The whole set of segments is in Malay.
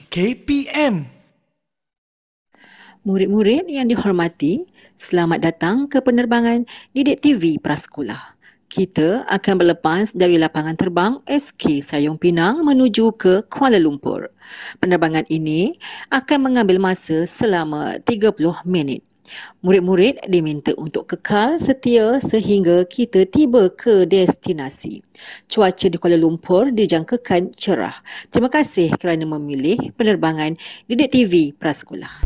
KPM. Murid-murid yang dihormati, selamat datang ke penerbangan Didik TV Prasekolah. Kita akan berlepas dari lapangan terbang SK Sayong Pinang menuju ke Kuala Lumpur. Penerbangan ini akan mengambil masa selama 30 minit. Murid-murid diminta untuk kekal setia sehingga kita tiba ke destinasi. Cuaca di Kuala Lumpur dijangkakan cerah. Terima kasih kerana memilih penerbangan Didik TV Prasekolah.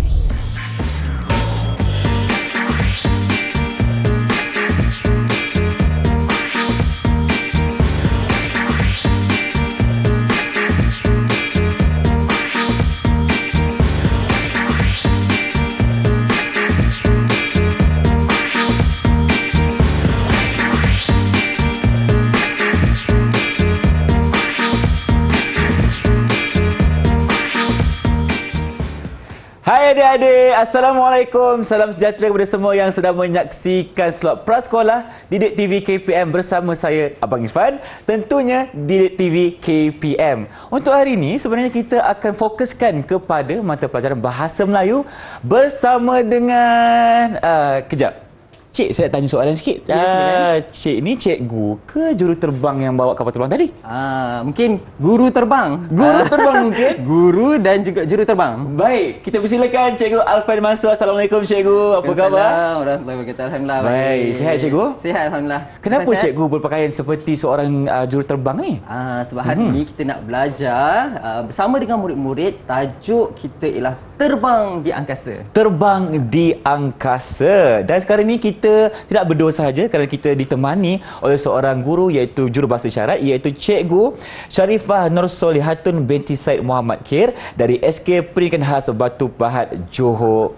Hai adik-adik, Assalamualaikum. Salam sejahtera kepada semua yang sedang menyaksikan slot Prasekolah Didik TV KPM bersama saya, Abang Irfan. Tentunya Didik TV KPM. Untuk hari ini, sebenarnya kita akan fokuskan kepada mata pelajaran Bahasa Melayu bersama dengan... Kejap. Cik, saya tanya soalan sikit. Cik ni cikgu ke juruterbang yang bawa kapal terbang tadi? Mungkin guru terbang. Guru terbang mungkin? Guru dan juga juruterbang. Baik, kita persilakan Cikgu Alfan Mansur. Assalamualaikum Cikgu, apa khabar? Assalamualaikum warahmatullahi wabarakatuh. Alhamdulillah Baik, sihat Cikgu? Sihat, Alhamdulillah. Kenapa Cikgu berpakaian seperti seorang juruterbang ni? Sebab hari ini kita nak belajar bersama dengan murid-murid. Tajuk kita ialah terbang di angkasa. Terbang di angkasa. Dan sekarang ni kita tidak berdua sahaja kerana kita ditemani oleh seorang guru iaitu jurubahasa isyarat iaitu Cikgu Sharifah Nur Solihatun binti Said Muhammad Kir dari SK Pendidikan Khas Batu Pahat Johor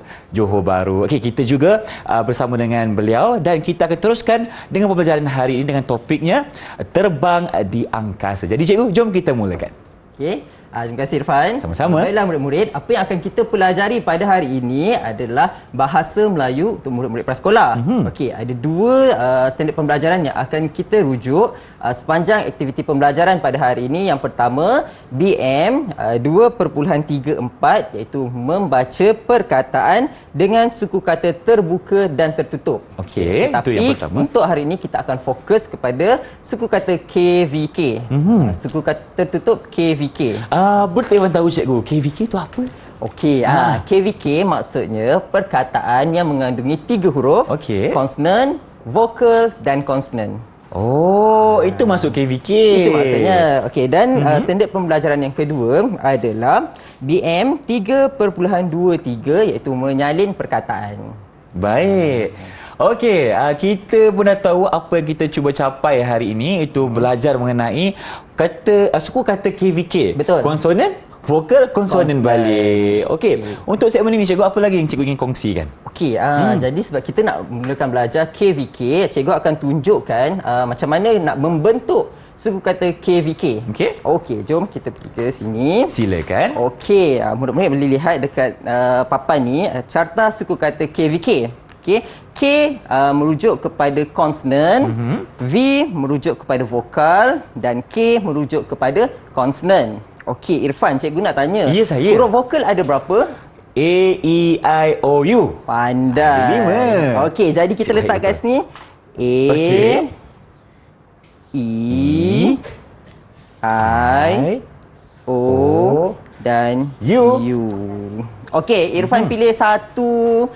Bahru. Okey, kita juga bersama dengan beliau dan kita akan teruskan dengan pembelajaran hari ini dengan topiknya terbang di angkasa. Jadi Cikgu, jom kita mulakan. Okey. Terima kasih Irfan. Sama-sama. Baiklah murid-murid, apa yang akan kita pelajari pada hari ini adalah bahasa Melayu untuk murid-murid prasekolah. Okey, ada dua standard pembelajaran yang akan kita rujuk sepanjang aktiviti pembelajaran pada hari ini. Yang pertama, BM 2.34 iaitu membaca perkataan dengan suku kata terbuka dan tertutup. Okey, itu yang pertama. Untuk hari ini kita akan fokus kepada suku kata KVK. Suku kata tertutup KVK. Boleh Iwan tahu Cikgu, KVK itu apa? Okey, KVK maksudnya perkataan yang mengandungi 3 huruf, konsonan, vokal dan konsonan. Oh, itu masuk KVK. Itu maksudnya. Okey, dan standard pembelajaran yang kedua adalah BM 3.23 iaitu menyalin perkataan. Baik. Okey, kita pun dah tahu apa yang kita cuba capai hari ini, itu belajar mengenai suku kata KVK. Betul. Konsonan, vokal, konsonan balik. Okey, untuk segmen ini Cikgu, apa lagi yang Cikgu ingin kongsikan? Okey, jadi sebab kita nak mulakan belajar KVK, Cikgu akan tunjukkan macam mana nak membentuk suku kata KVK. Okey, jom kita pergi ke sini. Silakan. Okey, murid-murid boleh lihat dekat papan ni carta suku kata KVK. Okey, K merujuk kepada konsonan, V merujuk kepada vokal dan K merujuk kepada konsonan. Okey, Irfan, cikgu nak tanya. Ya, saya. Huruf vokal ada berapa? A, E, I, O, U. Pandai. 5. Okey, jadi kita letak kat sini. A, E, I, O dan U. Okey, Irfan pilih satu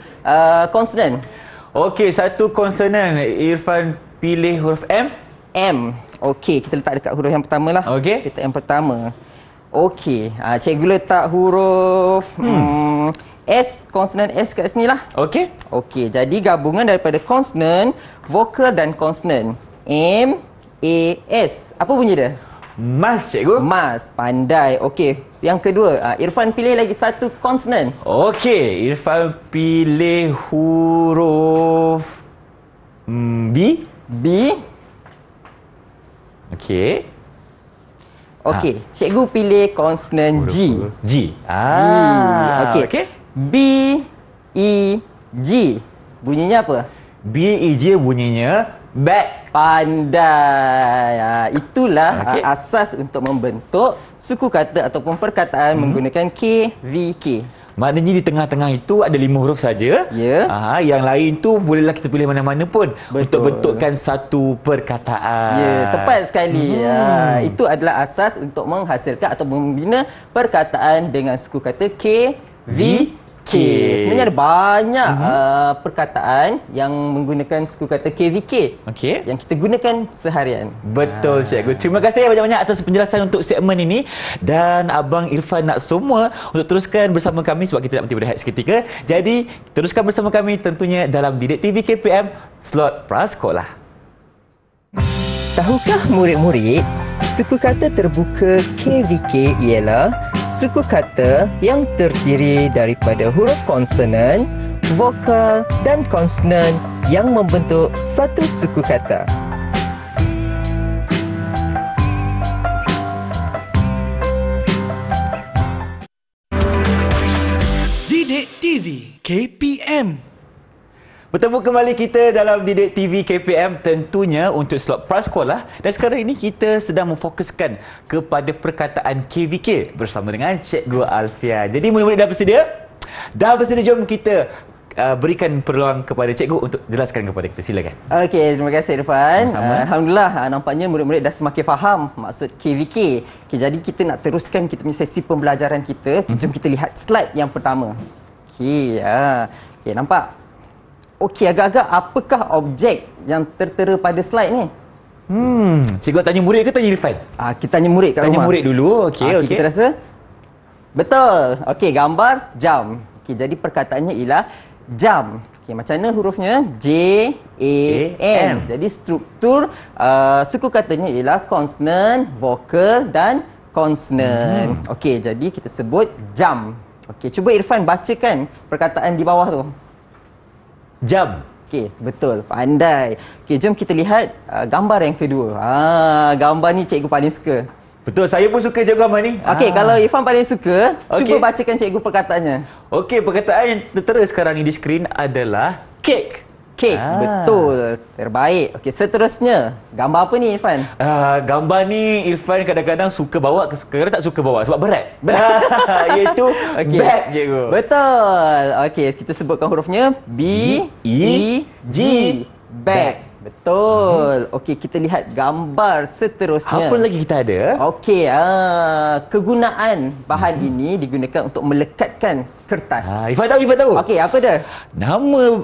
konsonan. Okey, satu konsonan. Irfan pilih huruf M. M. Okey, kita letak dekat huruf yang pertama lah. Okey. Letak yang pertama. Okey, cikgu letak huruf S, konsonan S kat sini lah. Okey. Okey, jadi gabungan daripada konsonan, vokal dan konsonan. M, A, S. Apa bunyi dia? Mas, Cikgu. Mas, pandai. Okey, yang kedua, Irfan pilih lagi satu konsonan. Okey, Irfan pilih huruf B. B. Okey. Okey, cikgu pilih konsonan G. G. G. Okey. B, E, G. Bunyinya apa? B, E, G bunyinya Back. Pandai. Itulah asas untuk membentuk suku kata ataupun perkataan menggunakan K, V, K. Maknanya di tengah-tengah itu ada 5 huruf saja. Ya. Yang lain tu bolehlah kita pilih mana-mana pun. Betul. Untuk bentukkan satu perkataan. Ya, tepat sekali. Itu adalah asas untuk menghasilkan atau membina perkataan dengan suku kata K, V, K. Sebenarnya ada banyak perkataan yang menggunakan suku kata K, V, K yang kita gunakan seharian. Betul, cikgu. Terima kasih banyak-banyak atas penjelasan untuk segmen ini. Dan Abang Irfan nak semua untuk teruskan bersama kami sebab kita nak berhenti berehat seketika. Jadi, teruskan bersama kami tentunya dalam Didik TV KPM Slot Prasekolah. Tahukah murid-murid, suku kata terbuka KVK ialah suku kata yang terdiri daripada huruf konsonan, vokal dan konsonan yang membentuk satu suku kata. Didik TV KPM. Bertemu kembali kita dalam Didik TV KPM tentunya untuk slot prasekolah, dan sekarang ini kita sedang memfokuskan kepada perkataan KVK bersama dengan Cikgu Alfia. Jadi murid-murid dah bersedia? Dah bersedia, jom kita berikan peluang kepada cikgu untuk jelaskan kepada kita. Silakan. Okey, terima kasih Irfan. Sama-sama. Alhamdulillah, nampaknya murid-murid dah semakin faham maksud KVK. Okey, jadi kita nak teruskan kita punya sesi pembelajaran kita. Jom kita lihat slide yang pertama. Okey, okey, nampak? Okey, agak-agak apakah objek yang tertera pada slide ni? Cikgu tanya murid ke tanya Irfan? Kita tanya murid kat Tanya rumah. murid dulu. Okey. Kita rasa? Betul. Okey, gambar jam. Okey, jadi perkataannya ialah jam. Okey, macam mana hurufnya? J, A, M. Jadi struktur suku katanya ialah konsonan, vokal dan konsonan. Okey, jadi kita sebut jam. Okey, cuba Irfan bacakan perkataan di bawah tu. Jam. Okey, betul. Pandai. Okey, jom kita lihat gambar yang kedua. Gambar ni cikgu paling suka. Betul, saya pun suka cikgu gambar ni. Okey, kalau Irfan paling suka, Okey. cuba bacakan cikgu perkataannya. Okey, perkataan yang tertera sekarang ni di skrin adalah kek. Kek, betul. Terbaik. Okey, seterusnya. Gambar apa ni Irfan? Gambar ni Irfan kadang-kadang suka bawa, kadang-kadang tak suka bawa sebab berat. Iaitu bag, cikgu. Betul. Okey, kita sebutkan hurufnya B, E, G. Bag. Betul. Okey, kita lihat gambar seterusnya. Apa lagi kita ada? Okey, kegunaan bahan ini digunakan untuk melekatkan kertas. Irfan tahu. Okey, apa dia? Nama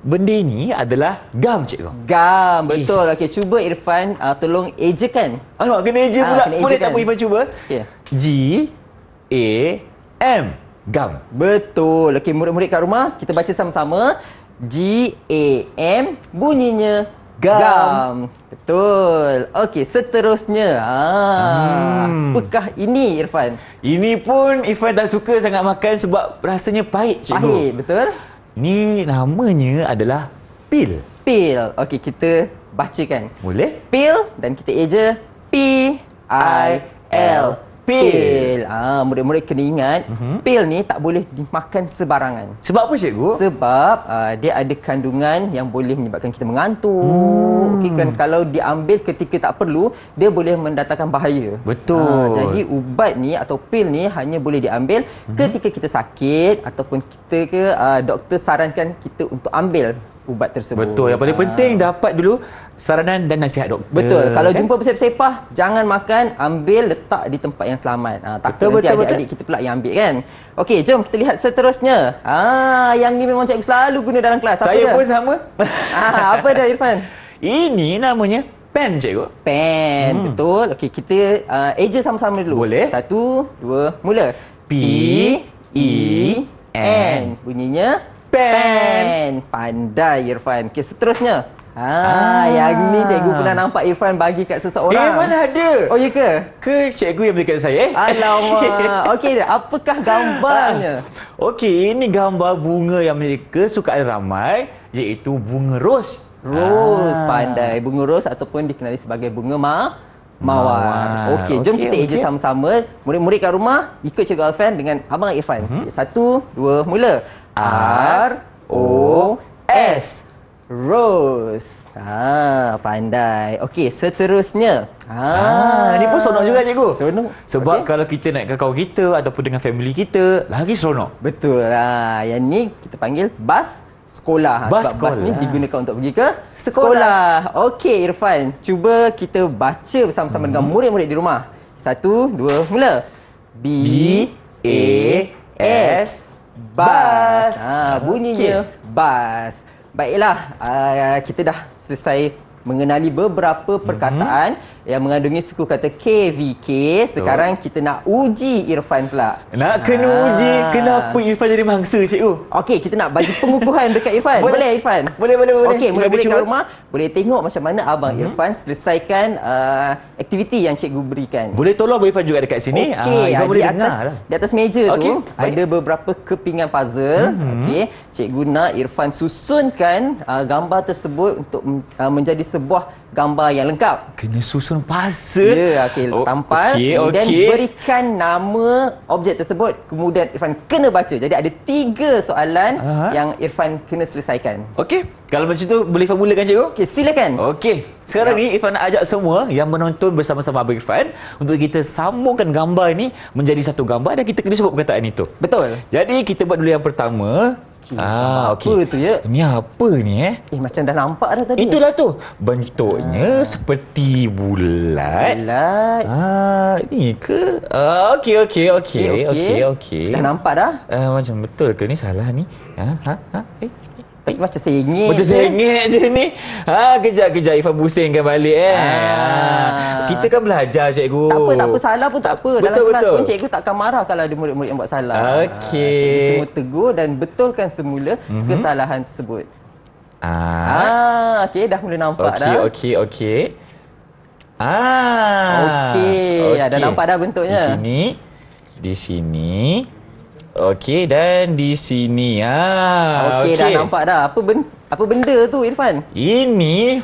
benda ini adalah gam, cikgu. Gam, betul. Okey, cuba Irfan tolong ejakan. Kena eja pula. Kena Boleh ejakan. tak apa Irfan cuba? Okey. G, A, M. Gam. Betul. Okey, murid-murid kat rumah, kita baca sama-sama. G, A, M, bunyinya gam. Betul. Okey, seterusnya. Apakah ini Irfan? Ini pun Irfan tak suka sangat makan sebab rasanya pahit, cikgu. Pahit, betul? Ini namanya adalah pil. Pil. Okey, kita bacakan. Boleh? Pil dan kita eja P-I-L. Pil. Murid-murid kena ingat, pil ni tak boleh dimakan sebarangan. Sebab apa, cikgu? Sebab dia ada kandungan yang boleh menyebabkan kita mengantuk. Okey, kan kalau diambil ketika tak perlu, dia boleh mendatangkan bahaya. Betul. Jadi ubat ni atau pil ni hanya boleh diambil ketika kita sakit ataupun doktor sarankan kita untuk ambil ubat tersebut. Betul. Yang paling penting dapat dulu saranan dan nasihat doktor. Betul. Kalau kan? jumpa bersepah-sepah, jangan makan, ambil, letak di tempat yang selamat. Takut nanti adik-adik kita pula yang ambil kan. Okey, jom kita lihat seterusnya. Yang ni memang cikgu selalu guna dalam kelas. Apa Saya dia? pun sama. Apa dia Irfan? Ini namanya pen, cikgu. Pen. Betul. Okey, kita eja sama-sama dulu. Boleh. 1, 2, mula. P-E-N. Bunyinya pen. Pandai Irfan. Okey, seterusnya. Yang ni cikgu pernah nampak Irfan bagi kat seseorang. Mana ada? Oh, ya ke? Ke cikgu yang beri kat saya? Alamak. Okey, apakah gambarnya? Okey, ini gambar bunga yang mereka suka ramai, iaitu bunga ros. Ros, pandai. Bunga ros ataupun dikenali sebagai bunga mawar. Okey, jom kita eja sama-sama. Murid-murid kat rumah, ikut Cikgu Alfan dengan Abang Irfan. 1, 2, mula. R-O-S. Rose. Pandai. Okey, seterusnya. Ni pun seronok juga cikgu. Seronok. Sebab kalau kita naik ke kawan kita ataupun dengan family kita, lagi seronok. Betul. Yang ni kita panggil bas sekolah. Bas Sebab bas ni sekolah. digunakan untuk pergi ke sekolah. Okey Irfan, cuba kita baca bersama-sama dengan murid-murid di rumah. 1, 2, mula. B-A-S, bas. Bunyinya bas. Baiklah, kita dah selesai mengenali beberapa perkataan yang mengandungi suku kata KVK. Sekarang kita nak uji Irfan pula. Nak kena uji kenapa Irfan jadi mangsa cikgu. Okey, kita nak bagi pengukuhan dekat Irfan. Boleh Irfan? Boleh. Okey, Irfan murid-murid cuba. kat rumah boleh tengok macam mana abang Irfan selesaikan aktiviti yang cikgu berikan. Boleh tolong Irfan juga dekat sini. Okey, Irfan boleh di dengar atas lah. di atas meja Okey, tu baik. ada beberapa kepingan puzzle. Okey, cikgu nak Irfan susunkan gambar tersebut untuk menjadi sebuah gambar yang lengkap. Kena susun puzzle. Ya, okey, tampal kemudian berikan nama objek tersebut, kemudian Irfan kena baca. Jadi ada 3 soalan yang Irfan kena selesaikan. Okey, kalau macam tu boleh Irfan mulakan cikgu? Okey, silakan. Okey, sekarang ni Irfan nak ajak semua yang menonton bersama-sama Abang Irfan untuk kita sambungkan gambar ini menjadi satu gambar dan kita kena sebut perkataan itu. Betul. Jadi kita buat dulu yang pertama. Okey, Okey. apa tu ya? Ni apa ni Macam dah nampak dah tadi. Itulah tu. Bentuknya seperti bulat. Bulat. Ni ke? Okey. Dah nampak dah? Macam betul ke ni salah ni? Macam sengit. Betul sengit je ni. Kejap Irfan pusingkan balik Kita kan belajar cikgu. Tak apa, salah pun tak apa. Dalam kelas pun cikgu takkan marah kalau ada murid-murid yang buat salah. Okey. Cikgu cuma tegur dan betulkan semula kesalahan tersebut. Okey, dah mula nampak dah. Okey. Okey, dah nampak dah bentuknya. Di sini. Okey, dan di sini. Okey, dah nampak dah. Apa benda tu Irfan? Ini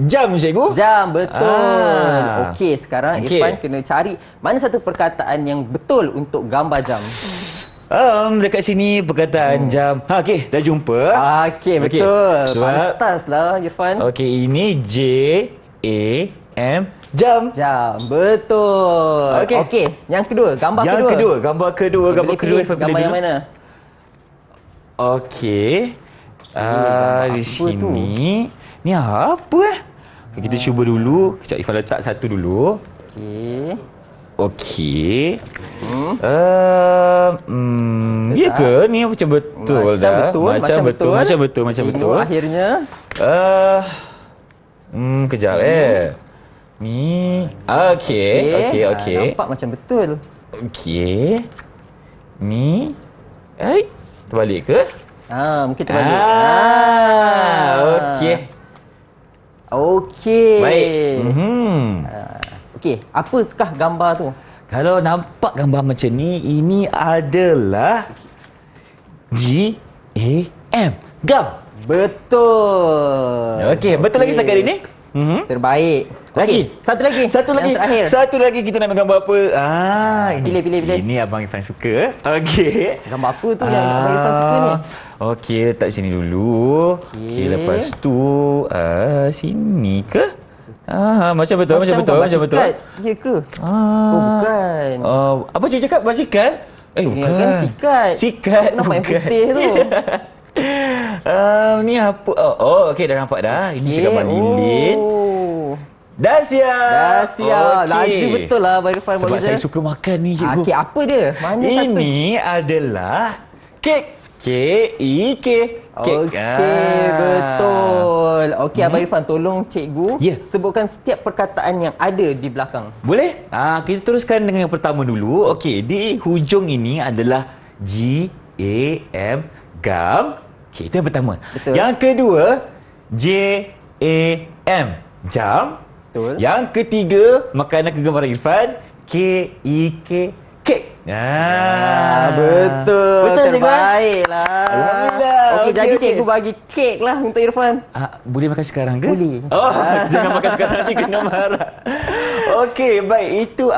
jam cikgu. Jam, betul. Okey, sekarang Okey. Irfan kena cari mana satu perkataan yang betul untuk gambar jam. Dekat sini perkataan jam. Okey, dah jumpa. Okey, betul. Sebab Pantaslah Irfan. okey, ini J-A-M, jam. Jam, betul. Okey, yang kedua, gambar kedua. Gambar kedua. Boleh pilih Irfan gambar pilih yang dulu. mana? Okey. gambar Di apa tu? sini. Ni apa Kita cuba dulu. Kejap Irfan letak satu dulu. Okey. Okey. Ya ke? Ni macam betul dah. Macam betul. Tengok akhirnya. Kejap Ni. Okey. Nampak macam betul. Okey. Ni. Terbalik ke? Mungkin terbalik. Okey. Baik. Okey, apakah gambar tu? Kalau nampak gambar macam ni, ini adalah G-A-M. Gam. Betul. Okey, betul lagi setakat ini? Terbaik. Lagi? Okey, satu lagi. Yang terakhir. Satu lagi kita nak ambil gambar apa? Ini. Pilih. Ini Abang Irfan suka. Okey. Gambar apa tu yang Abang Irfan suka ni? Okey, letak sini dulu. Okey, lepas tu sini ke? Macam betul. Ya ke? Bukan. Apa cik cakap? Basikal? Bukan. Kan sikat. Nampak yang putih tu. Ni apa? Okey, dah nampak dah. Ini okay. Gambar lilin. Dah siap. Laju betul lah Abang Irfan. Sebab saya suka makan ni cikgu. Okey, apa dia? Mana satu? Ini adalah kek. K-E-K. Okey, betul. Okey, Abang Irfan, tolong cikgu sebutkan setiap perkataan yang ada di belakang. Boleh? Kita teruskan dengan yang pertama dulu. Okey, di hujung ini adalah G-A-M, gam. Okey, itu yang pertama. Betul. Yang kedua, J-A-M, jam. Betul. Yang ketiga, makanan kegemaran Irfan, K-E-K, kek. Betul. Terbaiklah. Alhamdulillah. Okey, jadi cikgu bagi kek lah untuk Irfan. Boleh makan sekarang ke? Boleh. Jangan makan sekarang, nanti kena marah. Okey, baik. Itu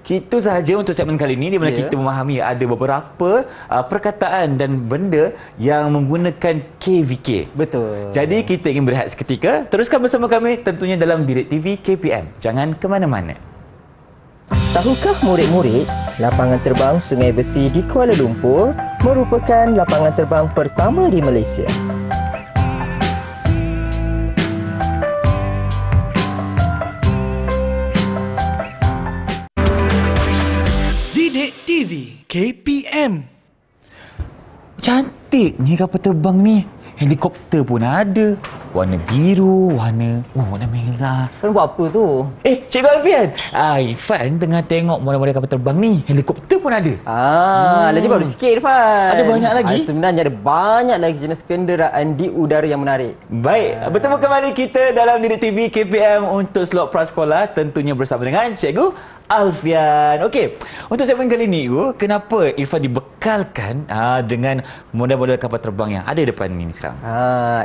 Itu sahaja untuk segmen kali ini di mana kita memahami ada beberapa perkataan dan benda yang menggunakan KVK. Betul. Jadi kita ingin berehat seketika. Teruskan bersama kami tentunya dalam Direct TV KPM. Jangan ke mana-mana. Tahukah murid-murid, lapangan terbang Sungai Besi di Kuala Lumpur merupakan lapangan terbang pertama di Malaysia. Didik TV KPM. Cantiknya kapal terbang ni. Helikopter pun ada. Warna biru, warna merah. Irfan buat apa tu? Cikgu Alfian. Irfan tengah tengok model-model kapal terbang ni. Helikopter pun ada. Lagi baru sikit Irfan. Ada banyak lagi? Sebenarnya ada banyak lagi jenis kenderaan di udara yang menarik. Baik, bertemu kembali kita dalam Didik TV KPM untuk slot prasekolah, tentunya bersama dengan Cikgu Alfian. Okey, untuk segmen kali ni, kenapa Irfan dibekalkan dengan model-model kapal terbang yang ada depan ni sekarang?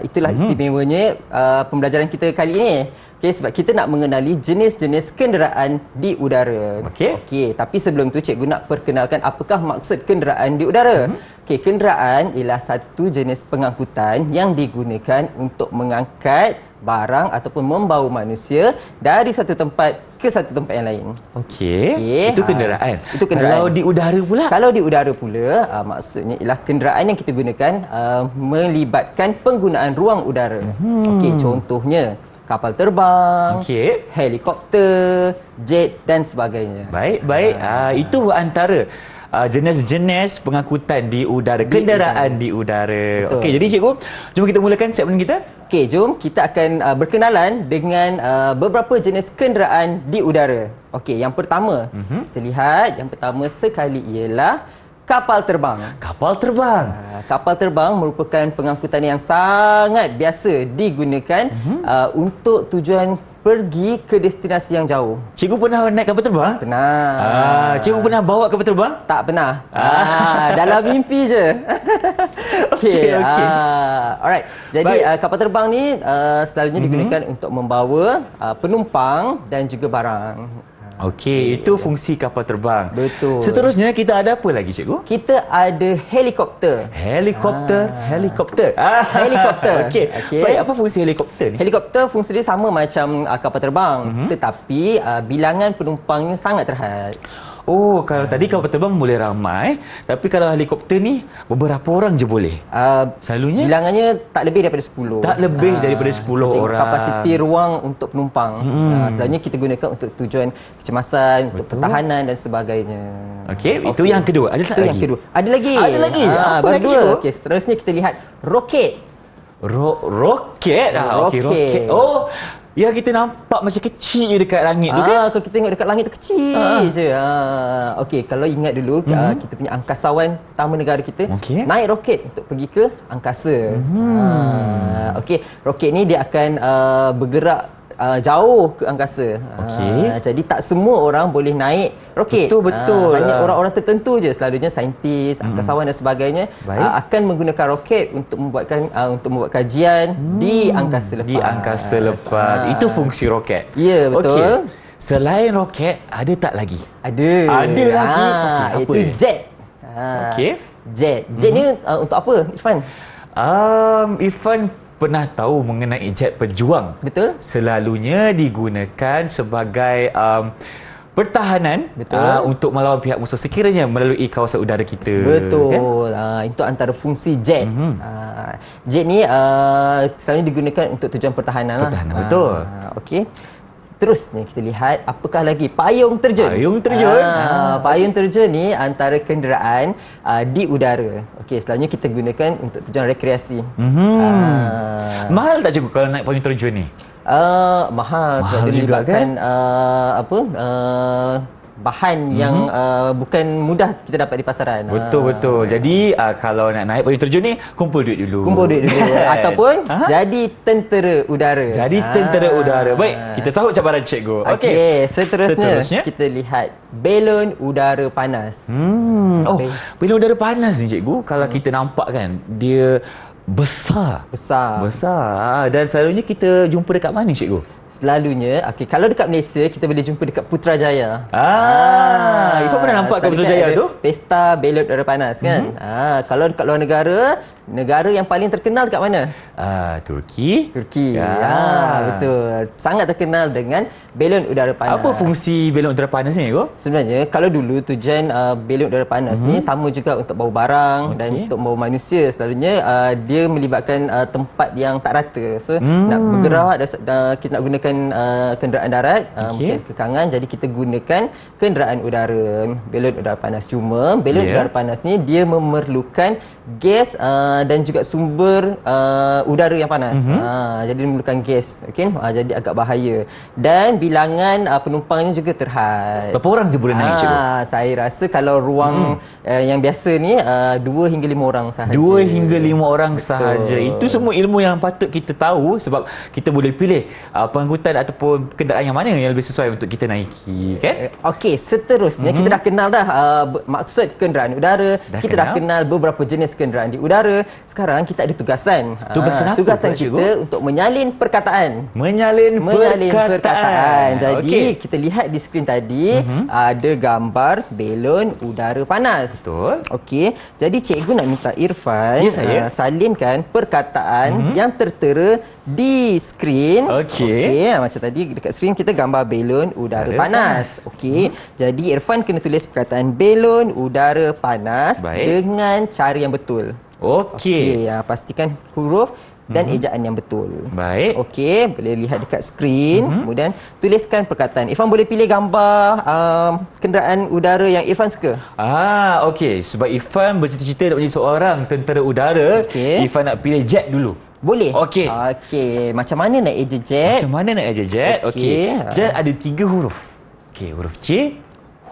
Itulah istimewanya pembelajaran kita kali ini. Okey, sebab kita nak mengenali jenis-jenis kenderaan di udara. Okey, tapi sebelum tu cikgu nak perkenalkan apakah maksud kenderaan di udara. Okey, kenderaan ialah satu jenis pengangkutan yang digunakan untuk mengangkat barang ataupun membawa manusia dari satu tempat ke satu tempat yang lain. Okey. Itu kenderaan. Itu kenderaan. Kalau di udara pula? Kalau di udara pula, maksudnya ialah kenderaan yang kita gunakan melibatkan penggunaan ruang udara. Okey, contohnya kapal terbang, helikopter, jet dan sebagainya. Baik. Itu antara jenis-jenis pengangkutan di udara, kenderaan di udara. Okey, jadi cikgu, jom kita mulakan segmen kita. Okey, jom kita akan berkenalan dengan beberapa jenis kenderaan di udara. Okey, yang pertama, kita lihat yang pertama sekali ialah kapal terbang. Kapal terbang. Kapal terbang merupakan pengangkutan yang sangat biasa digunakan untuk tujuan pergi ke destinasi yang jauh. Cikgu pernah naik kapal terbang? Pernah. Cikgu pernah bawa kapal terbang? Tak pernah. Dalam mimpi je. Okey. Alright. Jadi kapal terbang ni selalunya digunakan untuk membawa penumpang dan juga barang. Okey, itu fungsi kapal terbang. Betul. Seterusnya kita ada apa lagi, cikgu? Kita ada helikopter. Helikopter. Helikopter. Okey. Baik, apa fungsi helikopter ni? Helikopter fungsi dia sama macam kapal terbang, tetapi bilangan penumpangnya sangat terhad. Oh, kalau tadi kapal terbang boleh ramai, tapi kalau helikopter ni beberapa orang je boleh. Selalunya bilangannya tak lebih daripada 10. Tak lebih daripada 10 orang. Kapasiti ruang untuk penumpang. Selalunya kita gunakan untuk tujuan kecemasan, untuk pertahanan dan sebagainya. Okey, itu yang kedua. Ada tak lagi? Yang kedua. Ada lagi. Apa baru lagi, dua. cikgu? Okey, seterusnya kita lihat roket. Roket? Okey, roket. Oh, yang kita nampak macam kecil dekat langit tu kan? Kalau kita tengok dekat langit tu kecil je. Okey, kalau ingat dulu kita punya angkasawan pertama negara kita naik roket untuk pergi ke angkasa. Okey, roket ni dia akan bergerak jauh ke angkasa. Jadi tak semua orang boleh naik roket. Betul. Hanya orang-orang tertentu je, selalunya saintis, angkasawan dan sebagainya akan menggunakan roket untuk membuat kajian di angkasa lepas. Di angkasa lepas. Itu fungsi roket. Ya, betul. Okay. Selain roket, ada tak lagi? Ada. Ada lagi. Itu jet. Jet. Jet ni untuk apa, Irfan? Irfan pernah tahu mengenai jet pejuang. Betul. Selalunya digunakan sebagai pertahanan untuk melawan pihak musuh sekiranya melalui kawasan udara kita. Betul. Itu antara fungsi jet. Jet ni selalunya digunakan untuk tujuan pertahanan. Betul. Okey. Seterusnya kita lihat apakah lagi payung terjun. Payung terjun ni antara kenderaan di udara. Okey, selalunya kita gunakan untuk tujuan rekreasi. Mahal tak cikgu kalau naik payung terjun ni? Mahal sebab dia melibatkan bahan yang bukan mudah kita dapat di pasaran. Betul. Jadi kalau nak naik payung terjun ni, kumpul duit dulu. Ataupun jadi tentera udara. Baik, kita sahut cabaran cikgu. Okey, seterusnya kita lihat belon udara panas. Belon udara panas ni cikgu, kalau kita nampak kan, dia besar. Dan selalunya kita jumpa dekat mana, cikgu? Selalunya, kalau dekat Malaysia, kita boleh jumpa dekat Putrajaya. Ifan pernah nampak kat selalu kan Putrajaya ada tu? Pesta belon udara panas kan. Kalau dekat luar negara yang paling terkenal dekat mana? Turki. Turki. Betul. Sangat terkenal dengan belon udara panas. Apa fungsi belon udara panas ni, Go? Sebenarnya kalau dulu tujuan belon udara panas ni sama juga untuk bawa barang dan untuk bawa manusia. Selalunya dia melibatkan tempat yang tak rata. So nak bergerak kita nak gunakan kenderaan darat, mungkin kekangan, jadi kita gunakan kenderaan udara, belon udara panas. Cuma belon udara panas ni dia memerlukan gas dan juga sumber udara yang panas. Jadi dia memerlukan gas. Jadi agak bahaya. Dan bilangan penumpangnya juga terhad. Berapa orang je boleh naik, cikgu? Saya rasa kalau ruang yang biasa ni 2 hingga 5 orang sahaja. 2 hingga 5 orang sahaja. Itu semua ilmu yang patut kita tahu sebab kita boleh pilih pengangkutan ataupun kenderaan yang mana yang lebih sesuai untuk kita naiki, kan? Okey, seterusnya kita dah kenal dah maksud kenderaan udara. Kita dah kenal beberapa jenis kenderaan di udara. Sekarang kita ada tugasan. Tugasan kita untuk menyalin perkataan. Menyalin perkataan. Jadi kita lihat di skrin tadi ada gambar belon udara panas. Betul. Okey. Jadi cikgu nak minta Irfan salinkan perkataan yang tertera di skrin. Okey. Macam tadi dekat skrin kita gambar belon udara panas. Okey. Jadi Irfan kena tulis perkataan belon udara panas dengan cara yang betul. Okey, pastikan huruf dan ejaan yang betul. Baik. Okey, boleh lihat dekat skrin. Kemudian tuliskan perkataan. Irfan boleh pilih gambar kenderaan udara yang Irfan suka. Okey. Sebab Irfan bercita-cita nak menjadi seorang tentera udara, Irfan nak pilih jet dulu. Boleh. Okey. Macam mana nak eja jet? Okey. Jet ada 3 huruf. Okey, huruf C,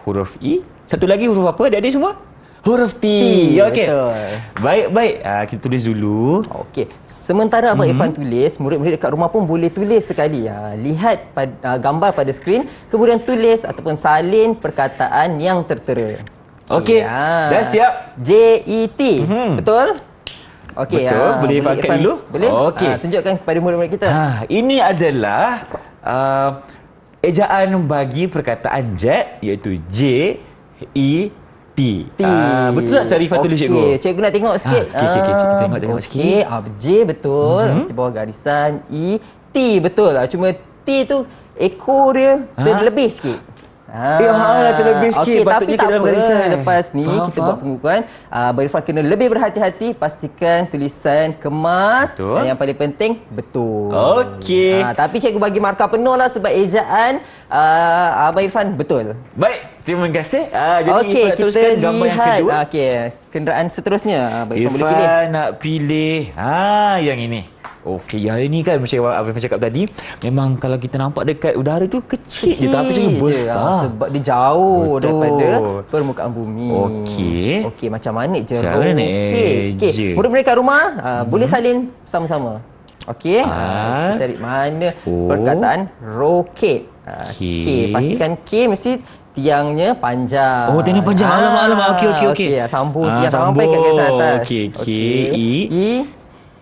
huruf I, satu lagi huruf apa adik-adik semua? Huruf T. Okey. Baik. Kita tulis dulu. Okey. Sementara Abang Irfan tulis, murid-murid dekat rumah pun boleh tulis sekali. Lihat gambar pada skrin, kemudian tulis ataupun salin perkataan yang tertera. Okey. Dah siap? JET. Betul? Okey. Betul. Boleh pakai dulu? Boleh? Okey. Tunjukkan kepada murid-murid kita. Ini adalah ejaan bagi perkataan jet, iaitu JET. Betul tak cara Irfan tulis, cikgu? Okey, cikgu nak tengok sikit. Okey, cikgu tengok sikit. J betul, mesti bawah garisan. E, T betul. Cuma T tu ekor dia terlebih sikit. Terlebih sikit. Tapi tak apa. Lepas ni kita buat faham. pengukuran. Abang Irfan kena lebih berhati-hati. Pastikan tulisan kemas. Betul. Dan yang paling penting, betul. Okey. Tapi cikgu bagi markah penuh lah sebab ejaan Abang Irfan betul. Baik. Terima kasih. Jadi Okey, Irfan nak teruskan gambar yang kedua. Okey, kenderaan seterusnya. Abang Irfan boleh pilih. Irfan nak pilih yang ini. Okey, yang ini kan macam Abang Irfan cakap tadi, memang kalau kita nampak dekat udara tu kecil je tapi sangat besar. Sebab dia jauh daripada permukaan bumi. Okey, macam mana je? Okey. Murid-murid kat rumah boleh salin sama-sama. Okey. Kita cari mana perkataan roket. K. Pastikan K mesti tiangnya panjang. Tiangnya panjang. Alamak. Okey. Sambung tiang sampai ke garisan atas. Okey.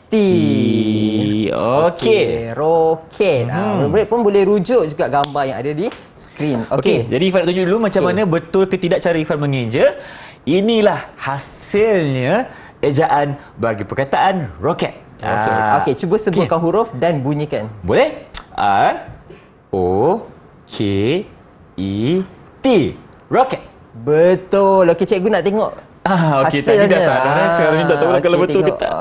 T. Okey. Roket. Murid pun boleh rujuk juga gambar yang ada di skrin. Okey. Jadi Irfan nak tunjuk dulu macam mana betul ke tidak cara Irfan mengeja. Inilah hasilnya ejaan bagi perkataan roket. Okey. Cuba sebutkan huruf dan bunyikan. Boleh? R-O-K-E-T. Roket. Betul. Okey, cikgu nak tengok Okey, tadi dah salah. Sekarang ni tak tahu kalau betul ke tak.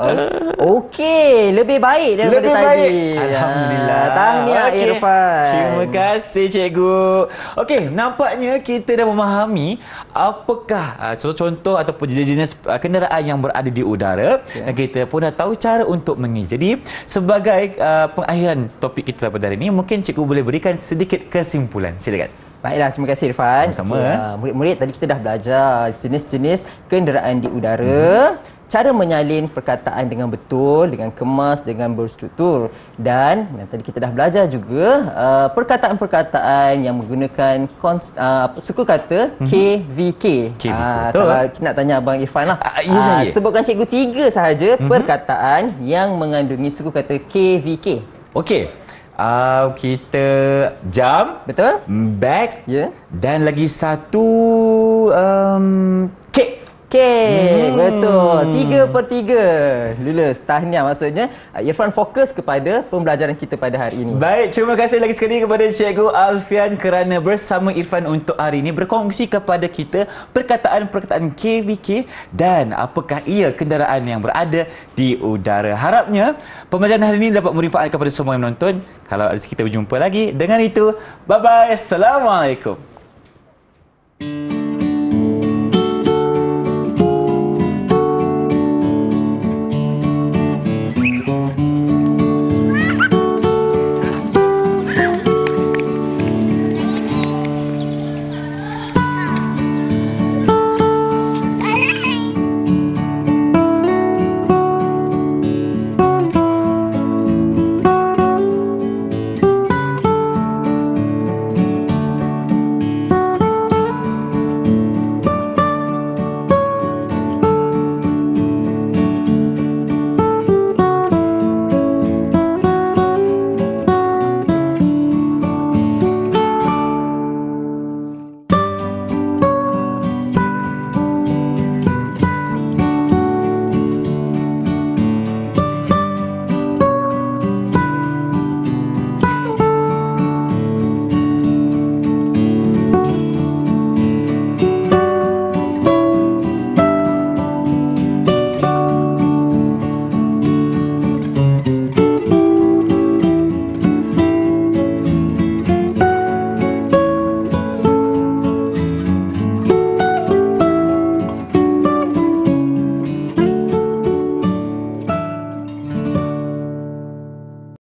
Okey, lebih baik daripada tadi. Alhamdulillah. Tahniah Irfan. Terima kasih cikgu. Okey, nampaknya kita dah memahami apakah contoh-contoh ataupun jenis-jenis kenderaan yang berada di udara dan kita pun dah tahu cara untuk mengeja. Jadi, sebagai pengakhiran topik kita pada hari ini, mungkin cikgu boleh berikan sedikit kesimpulan. Silakan. Baiklah, terima kasih Irfan. Sama-sama. Murid-murid, tadi kita dah belajar jenis-jenis kenderaan di udara, cara menyalin perkataan dengan betul, dengan kemas, dengan berstruktur. Dan tadi kita dah belajar juga perkataan-perkataan yang menggunakan suku kata KVK. Kalau kita nak tanya Abang Irfan lah, sebutkan cikgu 3 sahaja perkataan yang mengandungi suku kata KVK. Okey. Kita jam, Betul? bag, Ya. dan lagi satu kek. Okey, betul. 3/3. Lulus. Tahniah, maksudnya Irfan fokus kepada pembelajaran kita pada hari ini. Baik, terima kasih lagi sekali kepada Cikgu Alfian kerana bersama Irfan untuk hari ini berkongsi kepada kita perkataan-perkataan KVK dan apakah ia kenderaan yang berada di udara. Harapnya pembelajaran hari ini dapat bermanfaat kepada semua yang menonton. Kalau ada kita berjumpa lagi. Dengan itu, bye-bye. Assalamualaikum.